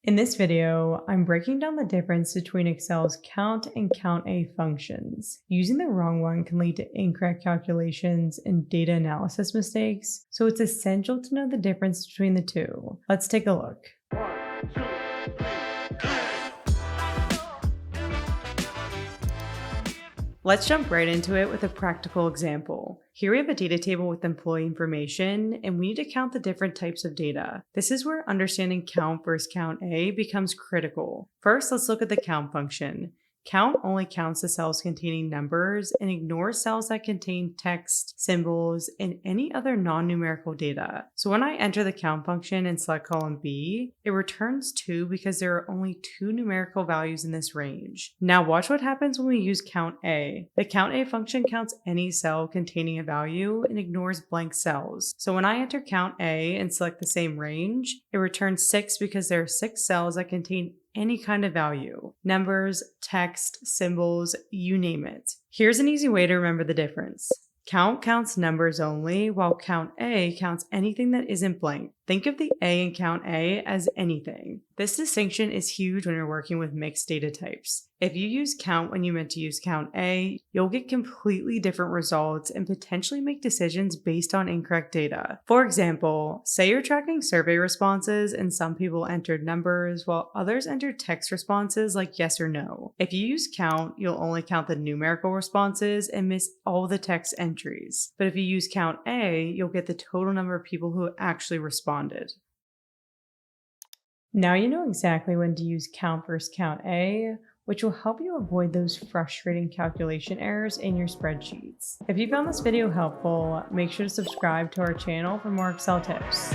In this video, I'm breaking down the difference between Excel's count and COUNTA functions. Using the wrong one can lead to incorrect calculations and data analysis mistakes, so it's essential to know the difference between the two. Let's take a look. Let's jump right into it with a practical example. Here we have a data table with employee information, and we need to count the different types of data. This is where understanding count versus COUNTA becomes critical. First, let's look at the count function. Count only counts the cells containing numbers and ignores cells that contain text, symbols, and any other non-numerical data. So when I enter the count function and select column B, it returns 2 because there are only 2 numerical values in this range. Now watch what happens when we use COUNTA. The COUNTA function counts any cell containing a value and ignores blank cells. So when I enter COUNTA and select the same range, it returns 6 because there are 6 cells that contain any kind of value. Numbers, text, symbols, you name it. Here's an easy way to remember the difference. Count counts numbers only, while COUNTA counts anything that isn't blank. Think of the A in COUNTA as anything. This distinction is huge when you're working with mixed data types. If you use count when you meant to use COUNTA, you'll get completely different results and potentially make decisions based on incorrect data. For example, say you're tracking survey responses and some people entered numbers while others entered text responses like yes or no. If you use count, you'll only count the numerical responses and miss all the text entries. But if you use COUNTA, you'll get the total number of people who actually responded. Now you know exactly when to use count versus COUNTA, which will help you avoid those frustrating calculation errors in your spreadsheets. If you found this video helpful, make sure to subscribe to our channel for more Excel tips.